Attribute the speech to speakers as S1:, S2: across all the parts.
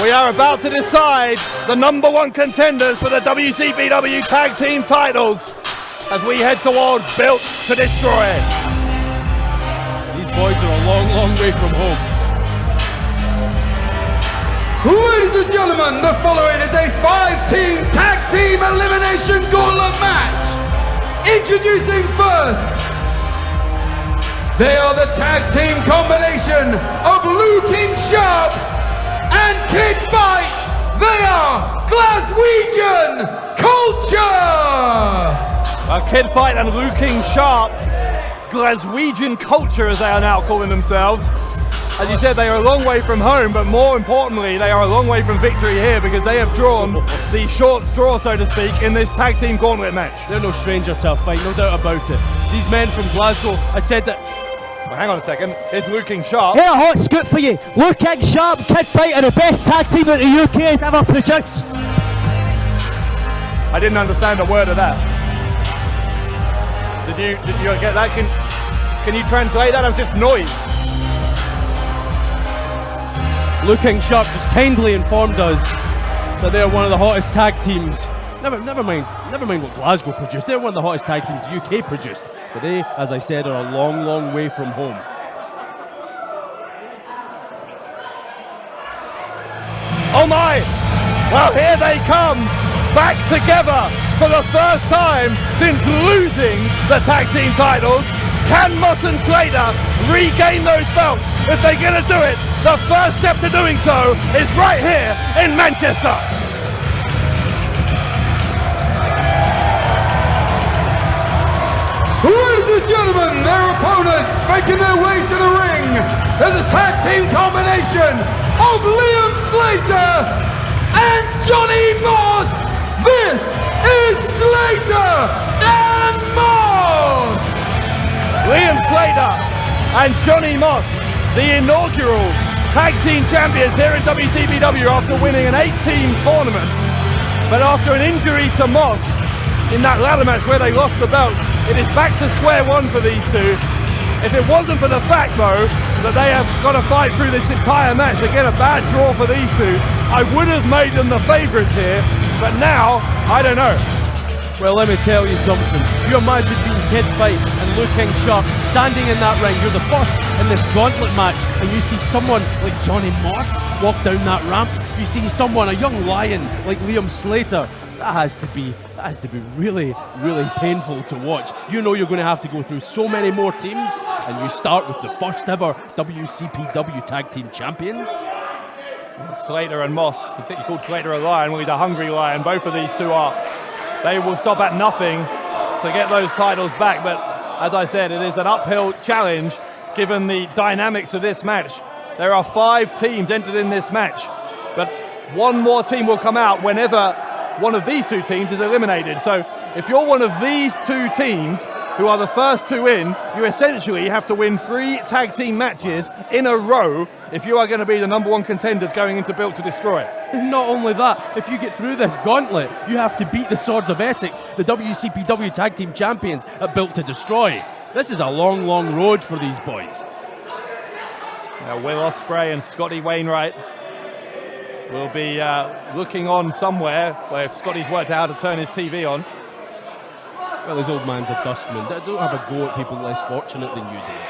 S1: We are about to decide the #1 contenders for the WCPW Tag Team titles as we head towards Built to Destroy.
S2: These boys are a long, long way from home.
S3: Ladies and gentlemen, the following is a 5-team tag team elimination gauntlet match. Introducing first, they are the tag team combination of Luking Sharp and Kid Fight. They are Glaswegian Culture.
S1: Kid Fight and Luking Sharp, Glaswegian Culture as they are now calling themselves. As you said, they are a long way from home, but more importantly, they are a long way from victory here because they have drawn the short straw, so to speak, in this tag team gauntlet match.
S2: They're no stranger to a fight, no doubt about it. These men from Glasgow, I said that...
S1: Well, hang on a second, it's Luking Sharp.
S4: Here, a hot scoop for you. Luking Sharp, Kid Fight are the best tag team that the UK has ever produced.
S1: I didn't understand a word of that. Did you get that? Can you translate that? It was just noise.
S2: Luking Sharp just kindly informed us that they're one of the hottest tag teams. Never mind what Glasgow produced. They're one of the hottest tag teams the UK produced. But they, as I said, are a long, long way from home.
S1: Oh my! Well, here they come, back together for the first time since losing the tag team titles. Can Moss and Slater regain those belts? If they're going to do it, the first step to doing so is right here in Manchester.
S3: Ladies and gentlemen, their opponents making their way to the ring. There's a tag team combination of Liam Slater and Johnny Moss. This is Slater and Moss.
S1: Liam Slater and Johnny Moss, the inaugural tag team champions here in WCPW after winning an 8-team tournament. But after an injury to Moss in that ladder match where they lost the belts, it is back to square one for these two. If it wasn't for the fact, though, that they have got to fight through this entire match, again a bad draw for these two, I would have made them the favourites here, but now, I don't know.
S2: Well, let me tell you something. You imagine being Kid Fight and Luking Sharp standing in that ring. You're the first in this gauntlet match, and you see someone like Johnny Moss walk down that ramp. You see someone, a young lion like Liam Slater. That has to be really, really painful to watch. You know you're going to have to go through so many more teams, and you start with the first ever WCPW Tag Team Champions.
S1: Slater and Moss, he called Slater a lion, well he's a hungry lion, both of these two are. They will stop at nothing to get those titles back, but as I said, it is an uphill challenge given the dynamics of this match. There are 5 teams entered in this match, but one more team will come out whenever one of these 2 teams is eliminated. So if you're one of these 2 teams who are the first 2 in, you essentially have to win 3 tag team matches in a row if you are going to be the #1 contenders going into Built to Destroy.
S2: Not only that, if you get through this gauntlet, you have to beat the Swords of Essex, the WCPW Tag Team Champions at Built to Destroy. This is a long, long road for these boys.
S1: Now Will Ospreay and Scotty Wainwright will be looking on somewhere where if Scotty's worked out how to turn his TV on.
S2: Well, his old man's a dustman. Don't have a go at people less fortunate than you did,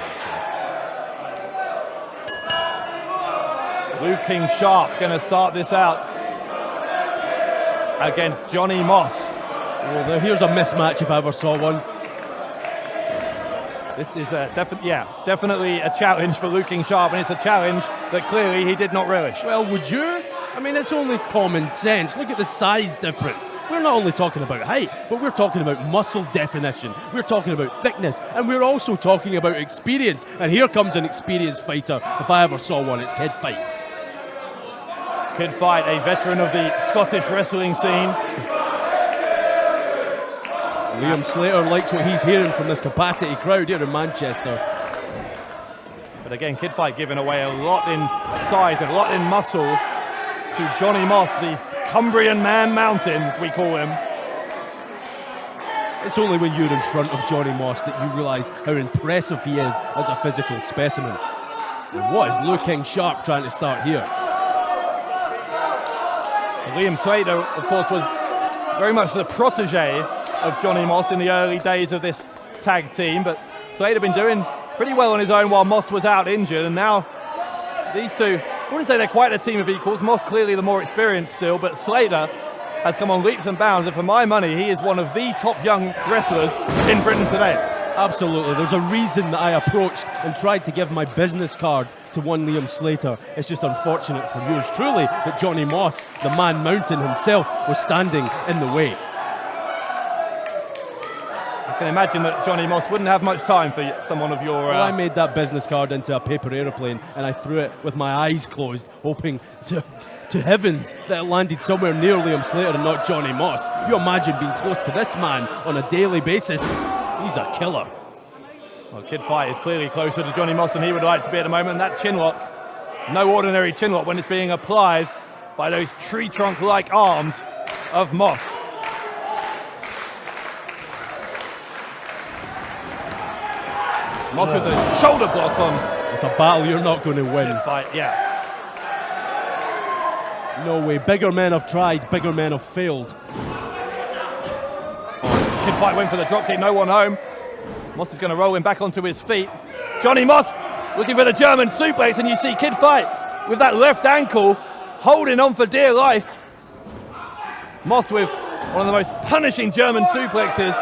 S1: Luking Sharp going to start this out against Johnny Moss.
S2: Well, here's a mismatch if I ever saw one.
S1: This is definitely a challenge for Luking Sharp, and it's a challenge that clearly he did not relish.
S2: Well, would you? I mean, it's only common sense. Look at the size difference. We're not only talking about height, but we're talking about muscle definition. We're talking about thickness, and we're also talking about experience. And here comes an experienced fighter. If I ever saw one, it's Kid Fight.
S1: Kid Fight, a veteran of the Scottish wrestling scene.
S2: Liam Slater likes what he's hearing from this capacity crowd here in Manchester.
S1: But again, Kid Fight giving away a lot in size and a lot in muscle to Johnny Moss, the Cumbrian Man Mountain, we call him.
S2: It's only when you're in front of Johnny Moss that you realise how impressive he is as a physical specimen. What is Luke King Sharp trying to start here?
S1: Liam Slater, of course, was very much the protege of Johnny Moss in the early days of this tag team, but Slater been doing pretty well on his own while Moss was out injured, and now these two, I wouldn't say they're quite a team of equals. Moss clearly the more experienced still, but Slater has come on leaps and bounds, and for my money, he is one of the top young wrestlers in Britain today.
S2: Absolutely. There's a reason that I approached and tried to give my business card to one Liam Slater. It's just unfortunate for yours truly that Johnny Moss, the man mountain himself, was standing in the way.
S1: I can imagine that Johnny Moss wouldn't have much time for someone of your...
S2: Well, I made that business card into a paper aeroplane and I threw it with my eyes closed, hoping to heavens that it landed somewhere near Liam Slater and not Johnny Moss. You imagine being close to this man on a daily basis. He's a killer.
S1: Well, Kid Fight is clearly closer to Johnny Moss than he would like to be at the moment. And that chin lock, no ordinary chin lock when it's being applied by those tree trunk-like arms of Moss. Moss with the shoulder block on.
S2: It's a battle you're not going to win.
S1: Kid Fight, yeah.
S2: No way. Bigger men have tried, bigger men have failed.
S1: Kid Fight went for the dropkick, no one home. Moss is going to roll him back onto his feet. Johnny Moss looking for the German suplex, and you see Kid Fight with that left ankle holding on for dear life. Moss with one of the most punishing German suplexes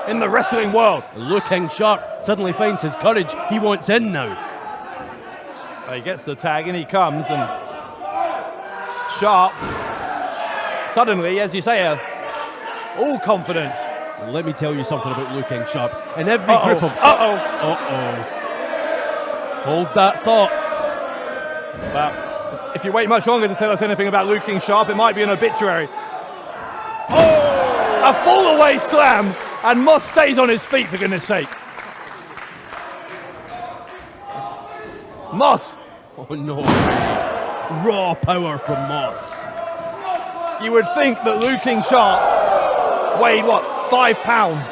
S1: in the wrestling world.
S2: Luke King Sharp suddenly finds his courage. He wants in now.
S1: He gets the tag, in he comes, and Sharp suddenly, as you say, all confidence.
S2: Let me tell you something about Luke King Sharp. In every group of... Hold that thought.
S1: Well, if you wait much longer to tell us anything about Luke King Sharp, it might be an obituary. Oh! A fall-away slam, and Moss stays on his feet, for goodness sake. Moss.
S2: Oh no. Raw power from Moss.
S1: You would think that Luke King Sharp weighed, 5 pounds?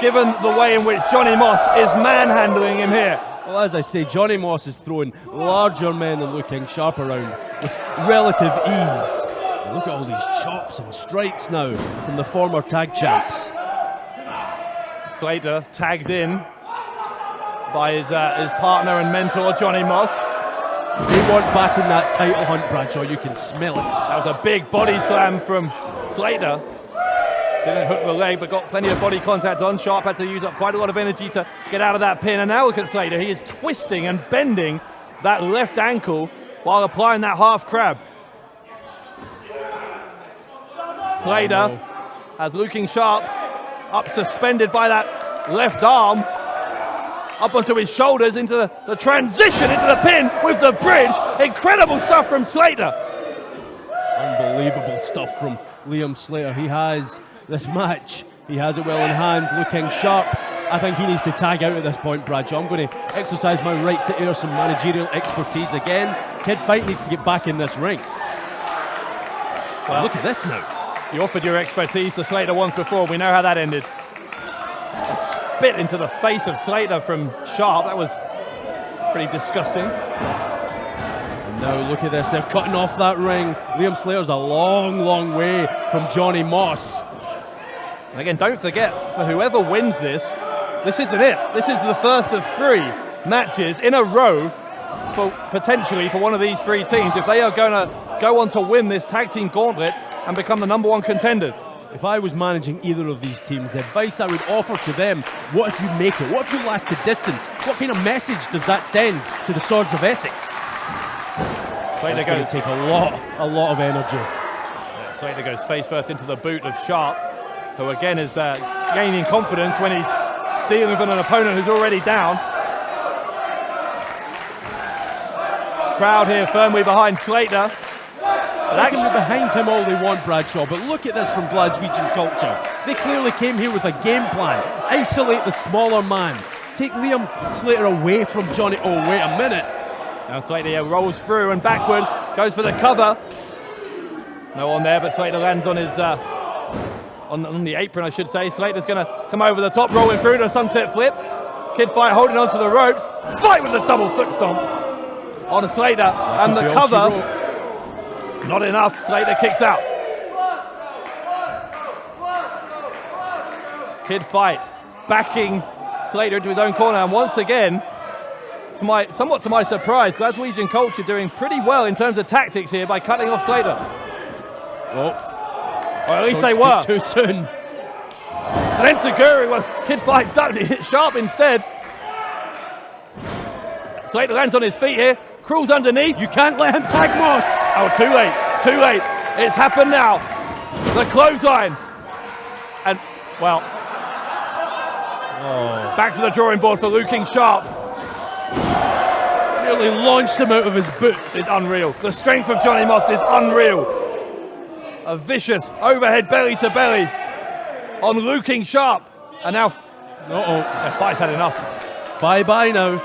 S1: Given the way in which Johnny Moss is manhandling him here.
S2: Well, as I say, Johnny Moss is throwing larger men than Luke King Sharp around with relative ease. Look at all these chops and strikes now from the former tag champs.
S1: Slater tagged in by his partner and mentor, Johnny Moss.
S2: They want back in that title hunt, Bradshaw. You can smell it.
S1: That was a big body slam from Slater. Didn't hook the leg, but got plenty of body contact on. Sharp had to use up quite a lot of energy to get out of that pin. And now look at Slater. He is twisting and bending that left ankle while applying that half crab. Slater has Luke King Sharp up suspended by that left arm, up onto his shoulders into the transition into the pin with the bridge. Incredible stuff from Slater.
S2: Unbelievable stuff from Liam Slater. He has this match. He has it well in hand. Luke King Sharp, I think he needs to tag out at this point, Bradshaw. I'm going to exercise my right to air some managerial expertise again. Kid Fight needs to get back in this ring. Well, look at this now.
S1: You offered your expertise to Slater once before. We know how that ended. A spit into the face of Slater from Sharp. That was pretty disgusting.
S2: And now look at this. They're cutting off that ring. Liam Slater's a long, long way from Johnny Moss.
S1: And again, don't forget, for whoever wins this, this isn't it. This is the first of 3 matches in a row for potentially for one of these 3 teams if they are going to go on to win this tag team gauntlet and become the #1 contenders.
S2: If I was managing either of these teams, the advice I would offer to them, what if you make it? What if you last the distance? What kind of message does that send to the Swords of Essex? It's going to take a lot of energy.
S1: Yeah, Slater goes face first into the boot of Sharp, who again is gaining confidence when he's dealing with an opponent who's already down. Crowd here firmly behind Slater.
S2: They can be behind him all they want, Bradshaw, but look at this from Glaswegian culture. They clearly came here with a game plan. Isolate the smaller man. Take Liam Slater away from Johnny. Oh, wait a minute.
S1: Now Slater rolls through and backward, goes for the cover. No one there, but Slater lands on his on the apron, I should say. Slater's going to come over the top, rolling through to a sunset flip. Kid Fight holding onto the ropes. Fight with the double foot stomp on Slater, and the cover. Not enough. Slater kicks out. Kid Fight backing Slater into his own corner, and once again, somewhat to my surprise, Glaswegian Culture doing pretty well in terms of tactics here by cutting off Slater.
S2: Well,
S1: or at least they were.
S2: Too soon.
S1: And Enziguri was Kid Fight ducked it sharp instead. Slater lands on his feet here, crawls underneath.
S2: You can't let him tag Moss.
S1: Oh, too late. It's happened now. The clothesline. And, well, back to the drawing board for Luke King Sharp.
S2: Nearly launched him out of his boots.
S1: It's unreal. The strength of Johnny Moss is unreal. A vicious overhead belly to belly on Luke King Sharp. And now, the Fight's had enough.
S2: Bye-bye now.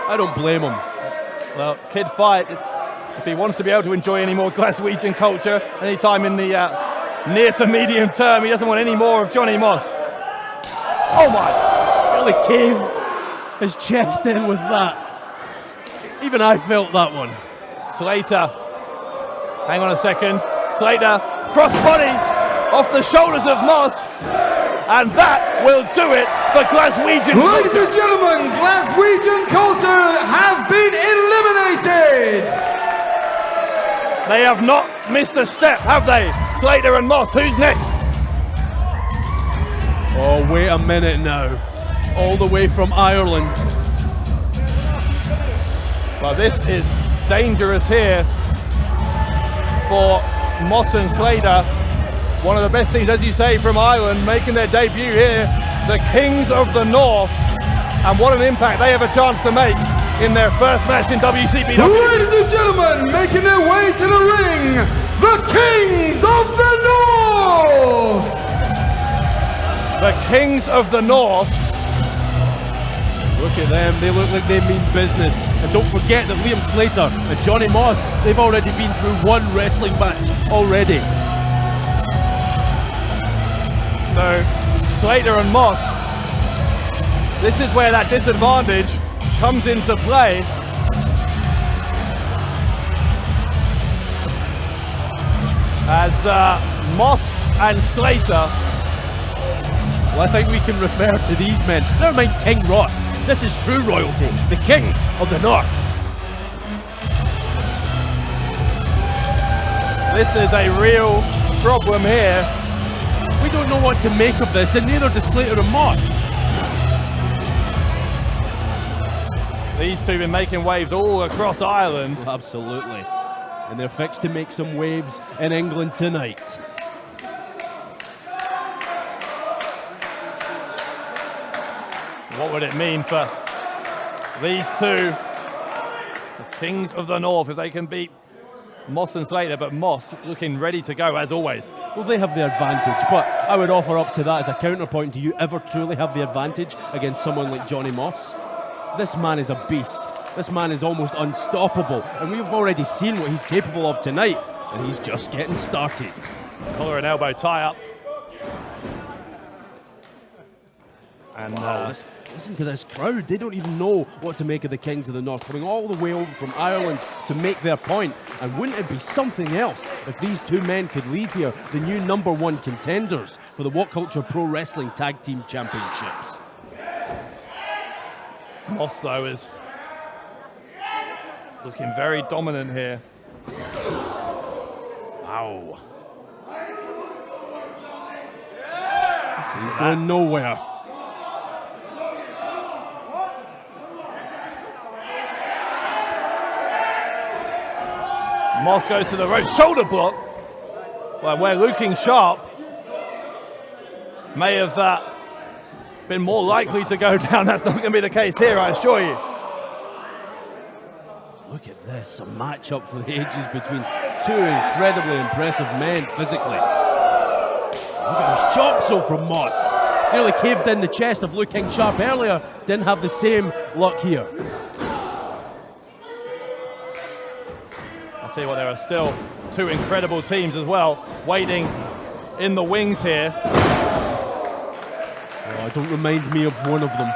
S2: I don't blame him.
S1: Well, Kid Fight, if he wants to be able to enjoy any more Glaswegian Culture anytime in the near to medium term, he doesn't want any more of Johnny Moss. Oh my!
S2: Really caved his chest in with that. Even I felt that one.
S1: Slater, hang on a second. Slater, crossbody off the shoulders of Moss, and that will do it for Glaswegian Culture.
S3: Ladies and gentlemen, Glaswegian Culture have been eliminated.
S1: They have not missed a step, have they? Slater and Moss, who's next?
S2: Oh, wait a minute now. All the way from Ireland.
S1: Well, this is dangerous here for Moss and Slater. One of the best teams, as you say, from Ireland, making their debut here. The Kings of the North. And what an impact they have a chance to make in their first match in WCPW.
S3: Ladies and gentlemen, making their way to the ring, the Kings of the North!
S1: The Kings of the North.
S2: Look at them, they look like they mean business. And don't forget that Liam Slater and Johnny Moss, they've already been through one wrestling match already.
S1: So, Slater and Moss, this is where that disadvantage comes into play. As Moss and Slater.
S2: Well, I think we can refer to these men. Never mind King Ross. This is true royalty, the King of the North.
S1: This is a real problem here.
S2: We don't know what to make of this, and neither does Slater and Moss.
S1: These two have been making waves all across Ireland.
S2: Absolutely. And they're fixed to make some waves in England tonight.
S1: What would it mean for these two, the Kings of the North, if they can beat Moss and Slater, but Moss looking ready to go as always.
S2: Well, they have the advantage, but I would offer up to that as a counterpoint. Do you ever truly have the advantage against someone like Johnny Moss? This man is a beast. This man is almost unstoppable, and we've already seen what he's capable of tonight, and he's just getting started.
S1: Collar and elbow tie-up. And
S2: listen to this crowd. They don't even know what to make of the Kings of the North, coming all the way over from Ireland to make their point. And wouldn't it be something else if these two men could leave here the new #1 contenders for the What Culture Pro Wrestling Tag Team Championships?
S1: Moss, though, is looking very dominant here.
S2: Wow. He's going nowhere.
S1: Moss goes to the ropes, shoulder block. Well, where looking sharp may have been more likely to go down. That's not going to be the case here, I assure you.
S2: Look at this, a match-up for the ages between two incredibly impressive men physically. Look at this chop so from Moss. Nearly caved in the chest of Luke King Sharp earlier. Didn't have the same luck here.
S1: I'll tell you what, there are still two incredible teams as well waiting in the wings here.
S2: Oh, don't remind me of one of them.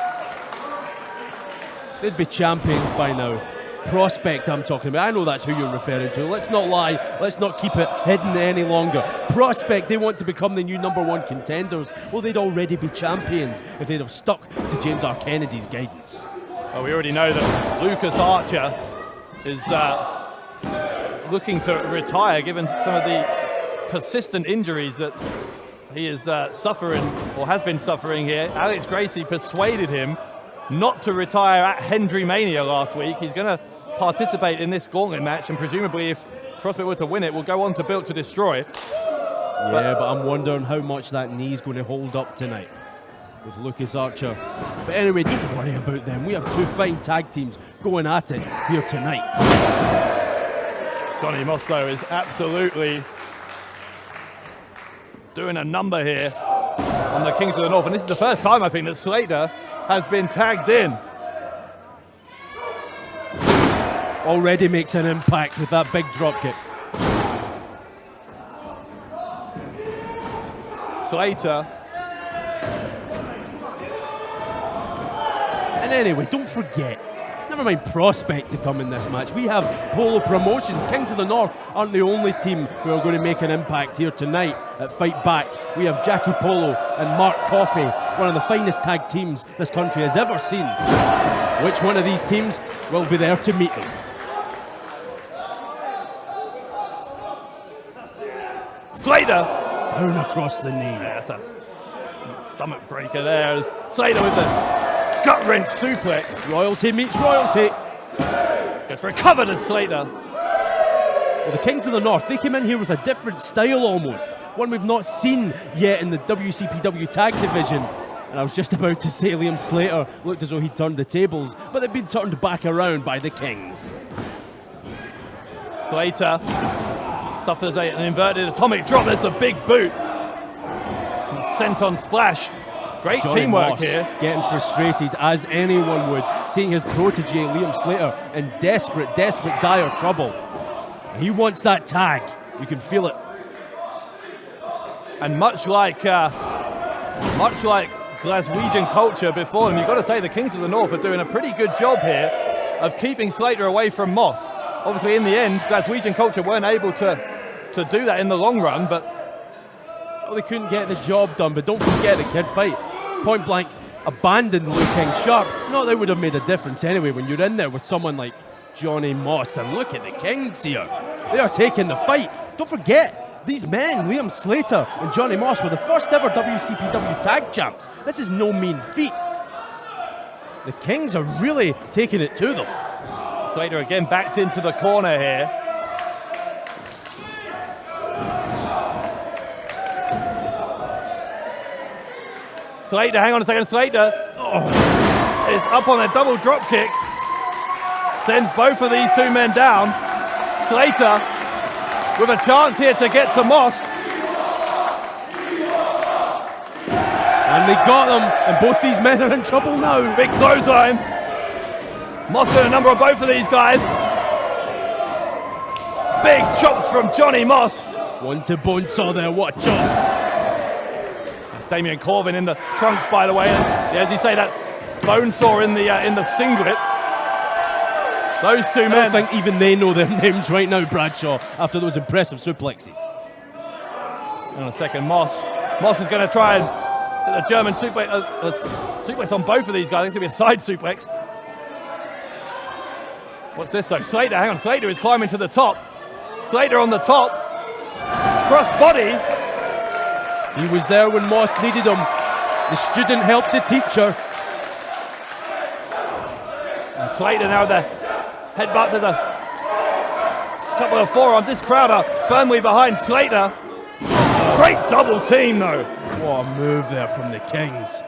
S2: They'd be champions by now. Prospect I'm talking about. I know that's who you're referring to. Let's not lie. Let's not keep it hidden any longer. Prospect, they want to become the new #1 contenders. Well, they'd already be champions if they'd have stuck to James R. Kennedy's guidance.
S1: Well, we already know that Lucas Archer is looking to retire given some of the persistent injuries that he is suffering or has been suffering here. Alex Gracie persuaded him not to retire at Hendry Mania last week. He's going to participate in this Gauntlet match, and presumably if Prospect were to win it, will go on to Built to Destroy.
S2: Yeah, but I'm wondering how much that knee's going to hold up tonight with Lucas Archer. But anyway, don't worry about them. We have two fine tag teams going at it here tonight.
S1: Johnny Moss, though, is absolutely doing a number here on the Kings of the North, and this is the first time I think that Slater has been tagged in.
S2: Already makes an impact with that big dropkick.
S1: Slater.
S2: And anyway, don't forget, never mind Prospect to come in this match. We have Polo Promotions. Kings of the North aren't the only team who are going to make an impact here tonight at Fight Back. We have Jackie Polo and Mark Coffey, one of the finest tag teams this country has ever seen. Which one of these teams will be there to meet them?
S1: Slater!
S2: Down across the knee.
S1: Yeah, that's a stomach breaker there. Slater with the gut-wrench suplex.
S2: Royalty meets royalty.
S1: Gets recovered as Slater.
S2: Well, the Kings of the North, they came in here with a different style almost. One we've not seen yet in the WCPW tag division. And I was just about to say Liam Slater looked as though he'd turned the tables, but they've been turned back around by the Kings.
S1: Slater suffers an inverted atomic drop. There's the big boot. Sent on splash. Great
S2: Johnny
S1: teamwork
S2: Moss
S1: here.
S2: Getting frustrated as anyone would, seeing his protege Liam Slater in desperate, dire trouble. He wants that tag. You can feel it.
S1: And much like Glaswegian culture before them, you've got to say the Kings of the North are doing a pretty good job here of keeping Slater away from Moss. Obviously, in the end, Glaswegian culture weren't able to do that in the long run, but
S2: well, they couldn't get the job done. But don't forget the kid fight. Point blank, abandoned Luke King Sharp. No, that would have made a difference anyway when you're in there with someone like Johnny Moss. And look at the Kings here. They are taking the fight. Don't forget, these men, Liam Slater and Johnny Moss, were the first ever WCPW tag champs. This is no mean feat. The Kings are really taking it to them.
S1: Slater again backed into the corner here. Slater, hang on a second, Slater is up on a double drop kick. Sends both of these two men down. Slater with a chance here to get to Moss.
S2: And they got them, and both these men are in trouble now.
S1: Big clothesline. Moss doing a number on both of these guys. Big chops from Johnny Moss.
S2: One to Bonesaw there, what a chop.
S1: Damien Corvin in the trunks, by the way, and yeah, as you say, that's Bonesaw in the singlet. Those two men.
S2: I don't think even they know their names right now, Bradshaw, after those impressive suplexes.
S1: Hang on a second, Moss is going to try and get a German suplex on both of these guys. I think it's going to be a side suplex. What's this though? Slater, hang on, Slater is climbing to the top. Slater on the top. Cross body.
S2: He was there when Moss needed him. The student helped the teacher.
S1: And Slater now with the headbutt to the couple of forearms. This crowd are firmly behind Slater. Great double team though.
S2: What a move there from the Kings.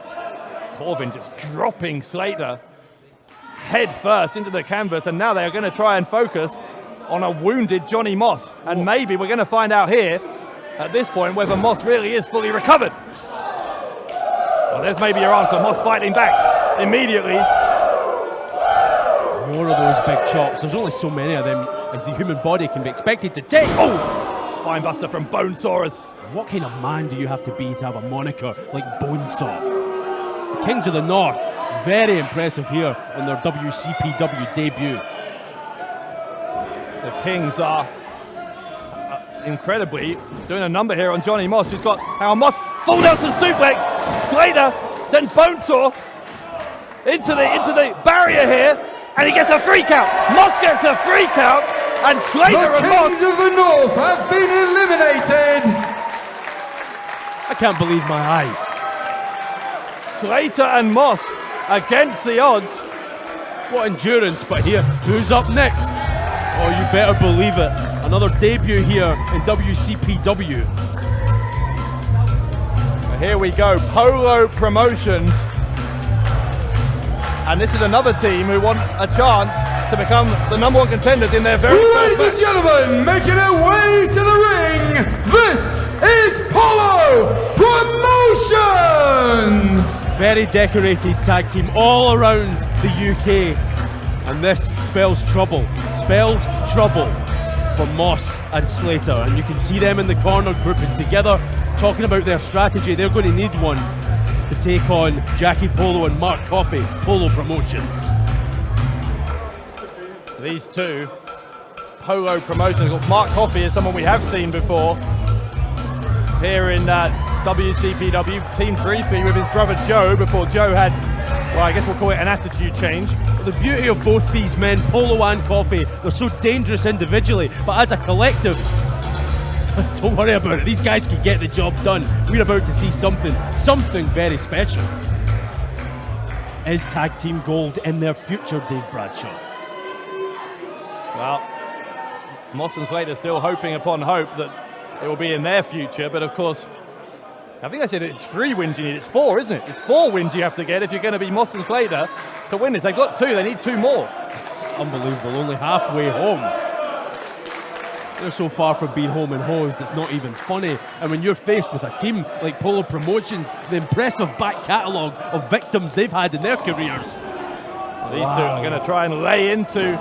S1: Corbin just dropping Slater head first into the canvas, and now they are going to try and focus on a wounded Johnny Moss. And maybe we're going to find out here at this point whether Moss really is fully recovered. Well, there's maybe your answer. Moss fighting back immediately.
S2: More of those big chops. There's only so many of them the human body can be expected to take.
S1: Oh! Spinebuster from Bonesawers.
S2: What kind of man do you have to be to have a moniker like Bonesaw? The Kings of the North, very impressive here in their WCPW debut.
S1: The Kings are incredibly doing a number here on Johnny Moss, who's got Moss full Nelson suplex. Slater sends Bonesaw into the barrier here, and he gets a free count. Moss gets a free count, and Slater and Moss.
S3: The Kings of the North have been eliminated.
S2: I can't believe my eyes.
S1: Slater and Moss against the odds.
S2: What endurance, but here, who's up next? Oh, you better believe it. Another debut here in WCPW.
S1: Here we go, Polo Promotions. And this is another team who want a chance to become the #1 contenders in their very
S3: Ladies
S1: first
S3: and gentlemen, making their way to the ring, this is Polo Promotions!
S2: Very decorated tag team all around the UK. And this spells trouble. Spells trouble for Moss and Slater. And you can see them in the corner grouping together, talking about their strategy. They're going to need one to take on Jackie Polo and Mark Coffey, Polo Promotions.
S1: These two, Polo Promotions. Mark Coffey is someone we have seen before here in WCPW, Team 3 with his brother Joe, before Joe had, well, I guess we'll call it an attitude change.
S2: The beauty of both these men, Polo and Coffey, they're so dangerous individually, but as a collective, don't worry about it. These guys can get the job done. We're about to see something very special. Is tag team gold in their future, Dave Bradshaw?
S1: Well, Moss and Slater still hoping upon hope that it will be in their future, but of course, I think I said it's 3 wins you need. It's 4, isn't it? It's 4 wins you have to get if you're going to be Moss and Slater to win this. They've got 2, they need 2 more.
S2: It's unbelievable, only halfway home. They're so far from being home and hosed, it's not even funny. And when you're faced with a team like Polo Promotions, the impressive back catalogue of victims they've had in their careers.
S1: These two are going to try and lay into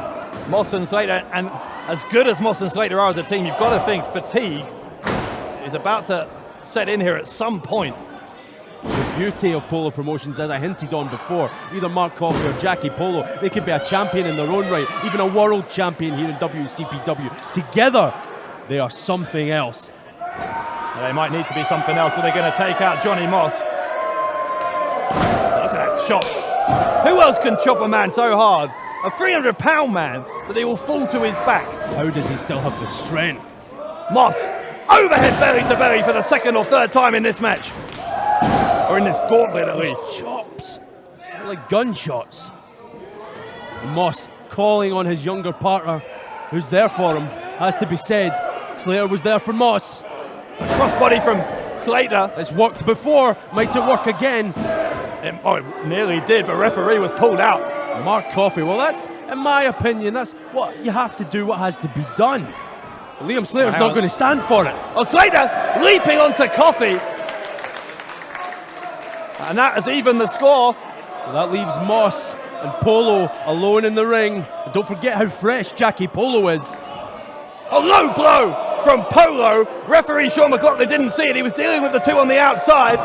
S1: Moss and Slater, and as good as Moss and Slater are as a team, you've got to think fatigue is about to set in here at some point.
S2: The beauty of Polo Promotions, as I hinted on before, either Mark Coffey or Jackie Polo, they could be a champion in their own right, even a world champion here in WCPW. Together, they are something else.
S1: They might need to be something else, so they're going to take out Johnny Moss. Look at that chop. Who else can chop a man so hard? A 300-pound man, but they will fall to his back.
S2: How does he still have the strength?
S1: Moss, overhead belly to belly for the 2nd or 3rd time in this match. Or in this gauntlet at least.
S2: Chops, they're like gunshots. Moss calling on his younger partner, who's there for him, has to be said. Slater was there for Moss.
S1: Crossbody from Slater.
S2: It's worked before, might it work again?
S1: It nearly did, but referee was pulled out.
S2: Mark Coffey, well that's, in my opinion, that's what you have to do, what has to be done. Liam Slater's not going to stand for it.
S1: Oh, Slater leaping onto Coffey. And that has evened the score.
S2: Well, that leaves Moss and Polo alone in the ring. And don't forget how fresh Jackie Polo is.
S1: A low blow from Polo. Referee Sean McLaughlin didn't see it. He was dealing with the 2 on the outside.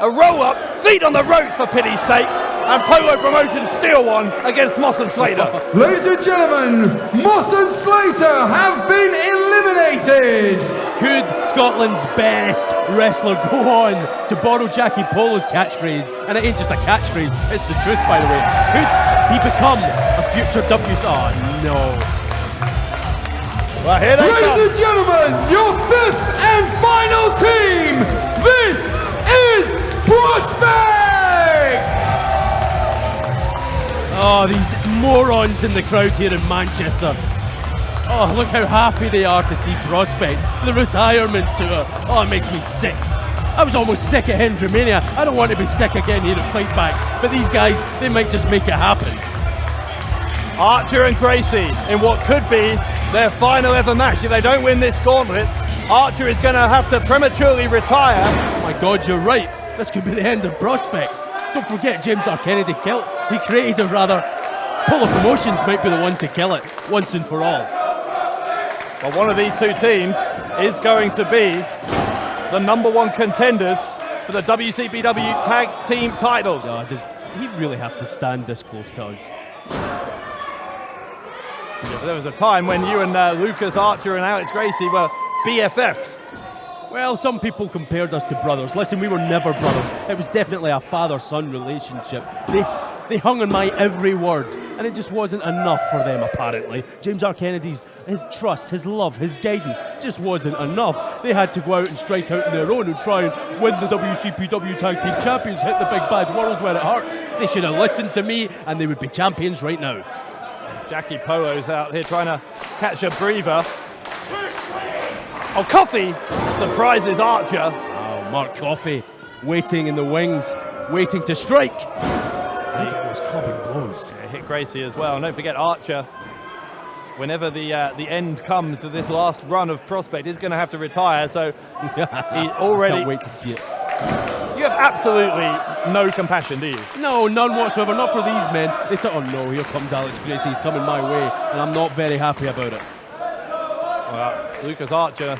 S1: A roll up, feet on the ropes for pity's sake. And Polo Promotions steal one against Moss and Slater.
S3: Ladies and gentlemen, Moss and Slater have been eliminated.
S2: Could Scotland's best wrestler go on to borrow Jackie Polo's catchphrase? And it ain't just a catchphrase, it's the truth, by the way. Could he become a future Oh, no.
S1: Well, here they
S3: Ladies
S1: come.
S3: and gentlemen, your 5th and final team, this is Prospect!
S2: Oh, these morons in the crowd here in Manchester. Oh, look how happy they are to see Prospect, the retirement tour. Oh, it makes me sick. I was almost sick at Hendromania. I don't want to be sick again here at Fight Back. But these guys, they might just make it happen.
S1: Archer and Gracie in what could be their final ever match. If they don't win this gauntlet, Archer is going to have to prematurely retire.
S2: Oh my God, you're right. This could be the end of Prospect. Don't forget James R. Kennedy killed. He created it rather. Polo Promotions might be the one to kill it once and for all.
S1: Well, one of these 2 teams is going to be the #1 contenders for the WCPW Tag Team titles.
S2: Does he really have to stand this close to us?
S1: There was a time when you and Lucas Archer and Alex Gracie were BFFs.
S2: Well, some people compared us to brothers. Listen, we were never brothers. It was definitely a father-son relationship. They hung on my every word, and it just wasn't enough for them, apparently. James R. Kennedy's, his trust, his love, his guidance just wasn't enough. They had to go out and strike out on their own and try and win the WCPW Tag Team Champions, hit the big bad world where it hurts. They should have listened to me, and they would be champions right now.
S1: Jackie Polo's out here trying to catch a breather. Oh, Coffey surprises Archer.
S2: Oh, Mark Coffey waiting in the wings, waiting to strike. Look at those clubbing blows.
S1: Yeah, hit Gracie as well. And don't forget Archer, whenever the end comes to this last run of Prospect, is going to have to retire. So he already...
S2: Can't wait to see it.
S1: You have absolutely no compassion, do you?
S2: No, none whatsoever. Not for these men. They thought, oh no, here comes Alex Gracie. He's coming my way, and I'm not very happy about it.
S1: Well, Lucas Archer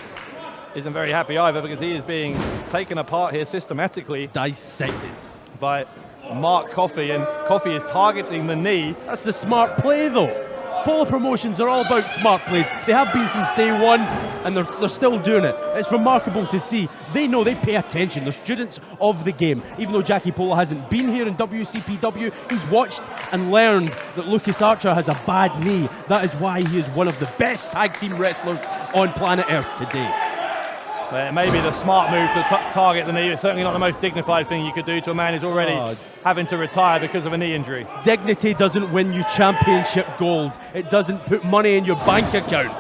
S1: isn't very happy either because he is being taken apart here systematically.
S2: Dissected.
S1: By Mark Coffey, and Coffey is targeting the knee.
S2: That's the smart play, though. Polo promotions are all about smart plays. They have been since day one, and they're still doing it. It's remarkable to see. They know, they pay attention. They're students of the game. Even though Jackie Polo hasn't been here in WCPW, he's watched and learned that Lucas Archer has a bad knee. That is why he is one of the best tag team wrestlers on planet Earth today.
S1: It may be the smart move to target the knee. It's certainly not the most dignified thing you could do to a man who's already having to retire because of a knee injury.
S2: Dignity doesn't win you championship gold. It doesn't put money in your bank account.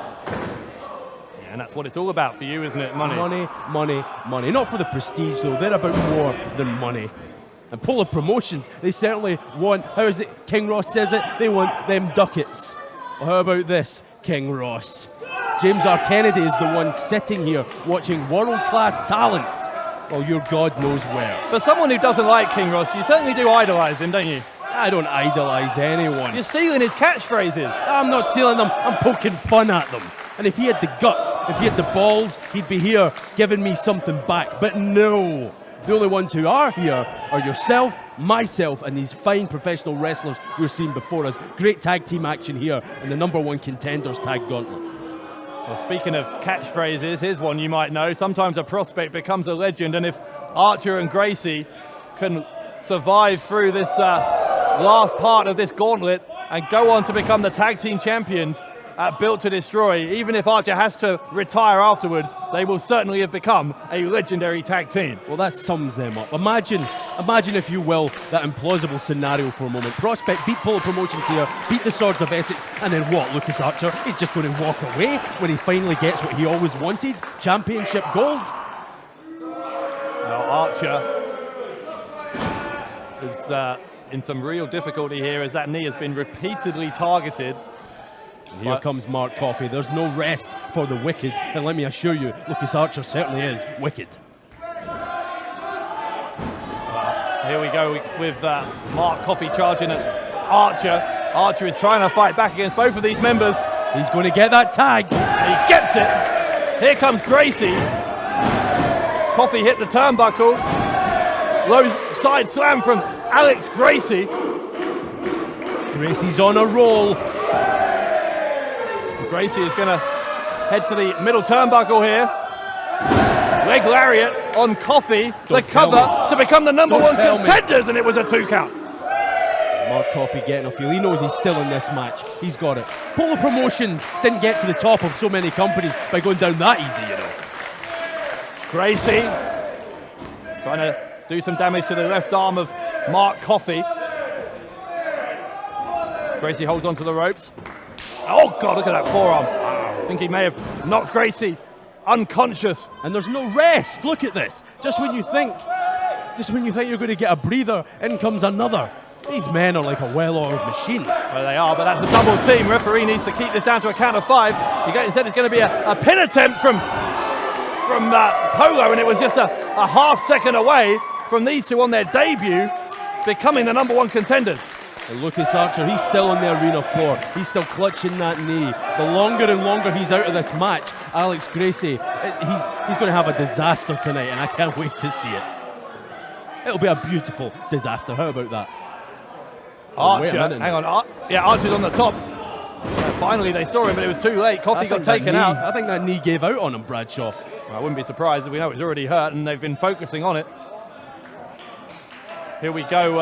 S1: Yeah, and that's what it's all about for you, isn't it? Money.
S2: Money, money, money. Not for the prestige, though. They're about more than money. And Polo Promotions, they certainly want, how is it King Ross says it? They want them ducats. Well, how about this, King Ross? James R. Kennedy is the one sitting here watching world-class talent. Well, your God knows where.
S1: For someone who doesn't like King Ross, you certainly do idolise him, don't you?
S2: I don't idolise anyone.
S1: You're stealing his catchphrases.
S2: I'm not stealing them, I'm poking fun at them. And if he had the guts, if he had the balls, he'd be here giving me something back. But no, the only ones who are here are yourself, myself, and these fine professional wrestlers we're seeing before us. Great tag team action here in the #1 Contenders Tag Gauntlet.
S1: Well, speaking of catchphrases, here's one you might know. Sometimes a prospect becomes a legend, and if Archer and Gracie can survive through this last part of this gauntlet and go on to become the tag team champions at Built to Destroy, even if Archer has to retire afterwards, they will certainly have become a legendary tag team.
S2: Well, that sums them up. Imagine, if you will, that implausible scenario for a moment. Prospect beat Polo Promotions here, beat the Swords of Essex, and then what? Lucas Archer is just going to walk away when he finally gets what he always wanted, championship gold.
S1: Now Archer is in some real difficulty here as that knee has been repeatedly targeted.
S2: Here comes Mark Coffey. There's no rest for the wicked, and let me assure you, Lucas Archer certainly is wicked.
S1: Here we go with Mark Coffey charging at Archer. Archer is trying to fight back against both of these members.
S2: He's going to get that tag.
S1: He gets it. Here comes Gracie. Coffey hit the turnbuckle. Low side slam from Alex Gracie.
S2: Gracie's on a roll.
S1: Gracie is going to head to the middle turnbuckle here. Leg lariat on Coffey. The cover to become the #1 contenders, and it was a 2 count.
S2: Mark Coffey getting a feel. He knows he's still in this match. He's got it. Polo Promotions didn't get to the top of so many companies by going down that easy, you know.
S1: Gracie trying to do some damage to the left arm of Mark Coffey. Gracie holds onto the ropes. Oh God, look at that forearm. I think he may have knocked Gracie unconscious.
S2: And there's no rest. Look at this. Just when you think you're going to get a breather, in comes another. These men are like a well-oiled machine.
S1: Well, they are, but that's a double team. Referee needs to keep this down to a count of 5. Instead, it's going to be a pin attempt from Polo, and it was just a half second away from these two on their debut becoming the #1 contenders.
S2: And Lucas Archer, he's still on the arena floor. He's still clutching that knee. The longer and longer he's out of this match, Alex Gracie, he's going to have a disaster tonight, and I can't wait to see it. It'll be a beautiful disaster. How about that?
S1: Archer, hang on. Archer's on the top. Finally, they saw him, but it was too late. Coffee got taken out.
S2: I think that knee gave out on him, Bradshaw.
S1: Well, I wouldn't be surprised if we know it's already hurt, and they've been focusing on it. Here we go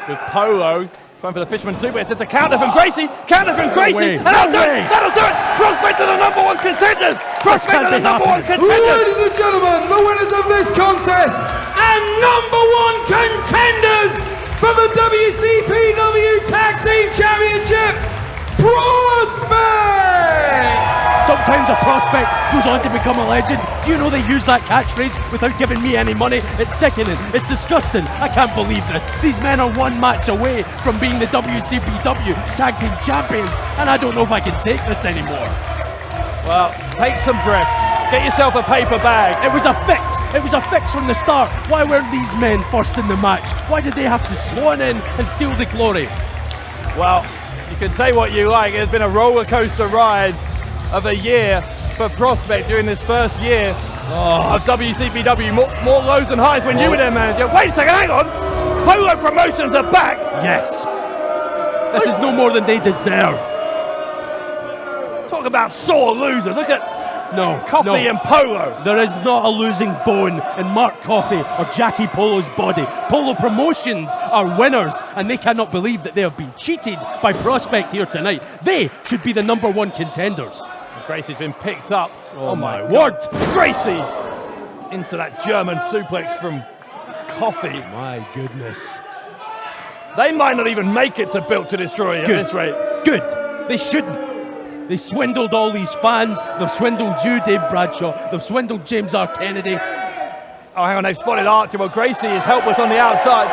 S1: with Polo. Going for the Fisherman Suplex. It's a counter from Gracie. Counter from Gracie. And that'll do it. That'll do it. Prospect to the number one contenders. Prospect to the number one contenders.
S3: Ladies and gentlemen, the winners of this contest and number one contenders for the WCPW Tag Team Championship, Prospect!
S2: Sometimes a prospect goes on to become a legend. Do you know they use that catchphrase without giving me any money? It's sickening. It's disgusting. I can't believe this. These men are one match away from being the WCPW Tag Team Champions, and I don't know if I can take this anymore.
S1: Well, take some breaths. Get yourself a paper bag.
S2: It was a fix. It was a fix from the start. Why weren't these men first in the match? Why did they have to swan in and steal the glory?
S1: Well, you can say what you like. It's been a roller coaster ride of a year for Prospect during this first year of WCPW. More lows than highs when you were their manager. Wait a second, hang on. Polo Promotions are back.
S2: Yes. This is no more than they deserve.
S1: Talk about sore losers. Look at Coffee and Polo.
S2: There is not a losing bone in Mark Coffey or Jackie Polo's body. Polo Promotions are winners, and they cannot believe that they have been cheated by Prospect here tonight. They should be the number one contenders.
S1: Gracie's been picked up.
S2: Oh my word!
S1: Gracie into that German suplex from Coffee.
S2: My goodness.
S1: They might not even make it to Built to Destroy at this rate.
S2: Good. They shouldn't. They swindled all these fans. They've swindled you, Dave Bradshaw. They've swindled James R. Kennedy.
S1: Oh, hang on, they've spotted Archer. Well, Gracie is helpless on the outside.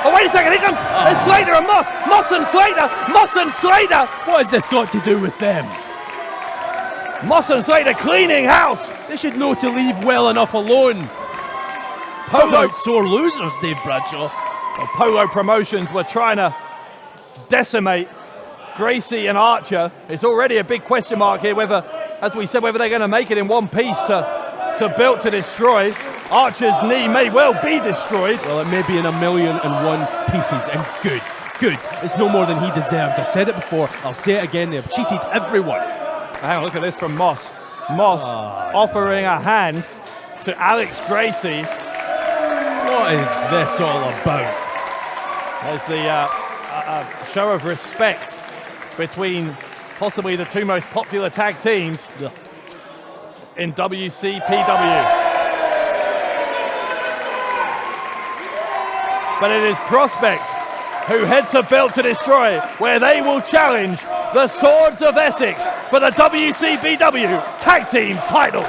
S1: Oh, wait a second, here comes there's Slater and Moss. Moss and Slater. Moss and Slater.
S2: What has this got to do with them?
S1: Moss and Slater cleaning house.
S2: They should know to leave well enough alone. Polo sore losers, Dave Bradshaw.
S1: Well, Polo Promotions were trying to decimate Gracie and Archer. It's already a big question mark here whether, as we said, whether they're going to make it in one piece to Built to Destroy. Archer's knee may well be destroyed.
S2: Well, it may be in 1,000,001 pieces, and good. It's no more than he deserves. I've said it before, I'll say it again, they have cheated everyone.
S1: Hang on, look at this from Moss. Moss offering a hand to Alex Gracie.
S2: What is this all about?
S1: There's the show of respect between possibly the two most popular tag teams in WCPW. But it is Prospect who head to Built to Destroy, where they will challenge the Swords of Essex for the WCPW Tag Team titles.